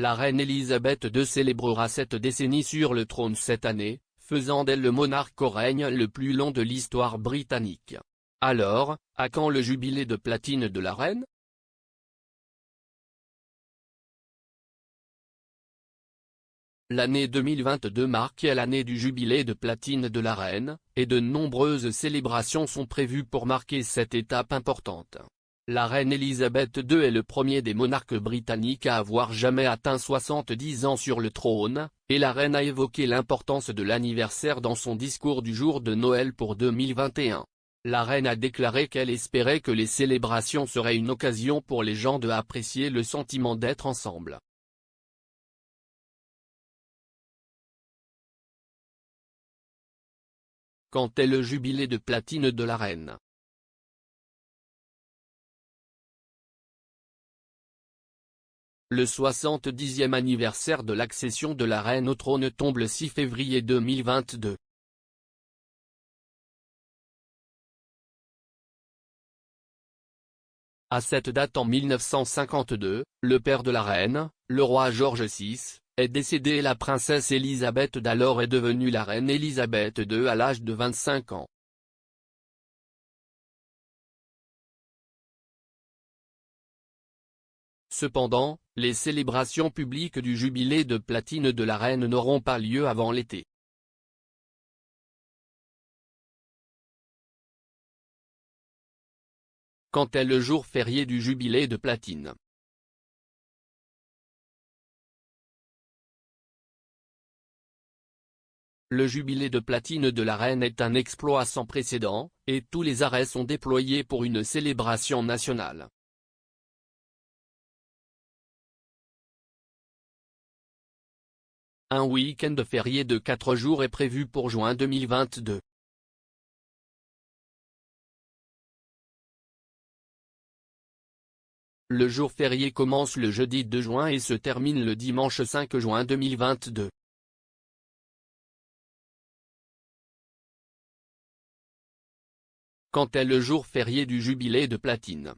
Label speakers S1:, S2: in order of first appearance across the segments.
S1: La reine Elisabeth II célébrera cette décennie sur le trône cette année, faisant d'elle le monarque au règne le plus long de l'histoire britannique. Alors, à quand le jubilé de platine de la reine? L'année 2022 marque l'année du jubilé de platine de la reine, et de nombreuses célébrations sont prévues pour marquer cette étape importante. La reine Elisabeth II est le premier des monarques britanniques à avoir jamais atteint 70 ans sur le trône, et la reine a évoqué l'importance de l'anniversaire dans son discours du jour de Noël pour 2021. La reine a déclaré qu'elle espérait que les célébrations seraient une occasion pour les gens de apprécier le sentiment d'être ensemble. Quand est le jubilé de platine de la reine? Le 70e anniversaire de l'accession de la reine au trône tombe le 6 février 2022. À cette date en 1952, le père de la reine, le roi George VI, est décédé et la princesse Elisabeth d'alors est devenue la reine Elisabeth II à l'âge de 25 ans. Cependant, les célébrations publiques du jubilé de platine de la reine n'auront pas lieu avant l'été. Quand est le jour férié du jubilé de platine? Le jubilé de platine de la reine est un exploit sans précédent, et tous les arrêts sont déployés pour une célébration nationale. Un week-end férié de 4 jours est prévu pour juin 2022. Le jour férié commence le jeudi 2 juin et se termine le dimanche 5 juin 2022. Quand est le jour férié du jubilé de platine?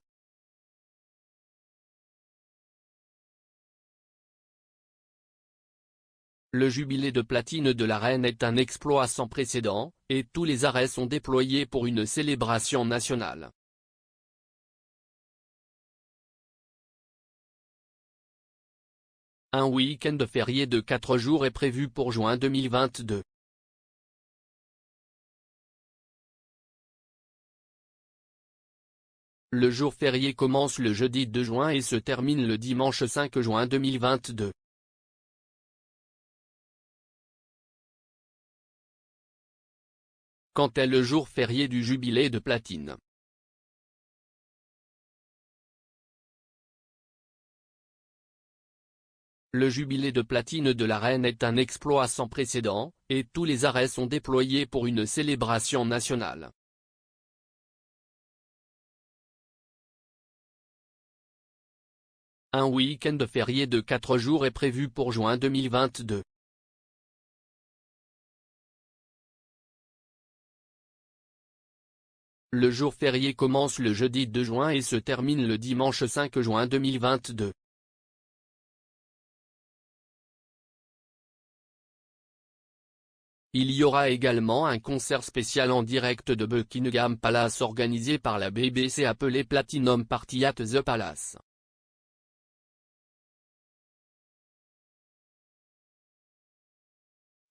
S1: Le jubilé de platine de la reine est un exploit sans précédent, et tous les arrêts sont déployés pour une célébration nationale. Un week-end férié de 4 jours est prévu pour juin 2022. Le jour férié commence le jeudi 2 juin et se termine le dimanche 5 juin 2022. Quand est le jour férié du jubilé de platine? Le jubilé de platine de la reine est un exploit sans précédent, et tous les arrêts sont déployés pour une célébration nationale. Un week-end férié de 4 jours est prévu pour juin 2022. Le jour férié commence le jeudi 2 juin et se termine le dimanche 5 juin 2022. Il y aura également un concert spécial en direct de Buckingham Palace organisé par la BBC appelé Platinum Party at the Palace.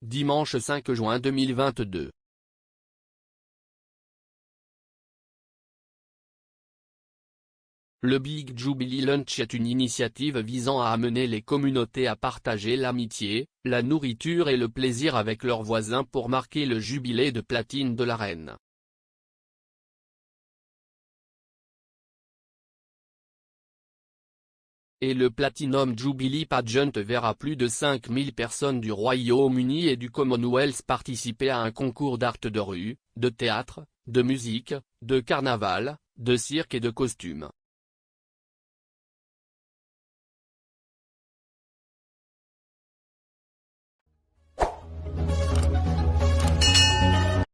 S1: Dimanche 5 juin 2022. Le Big Jubilee Lunch est une initiative visant à amener les communautés à partager l'amitié, la nourriture et le plaisir avec leurs voisins pour marquer le jubilé de platine de la reine. Et le Platinum Jubilee Pageant verra plus de 5000 personnes du Royaume-Uni et du Commonwealth participer à un concours d'art de rue, de théâtre, de musique, de carnaval, de cirque et de costumes.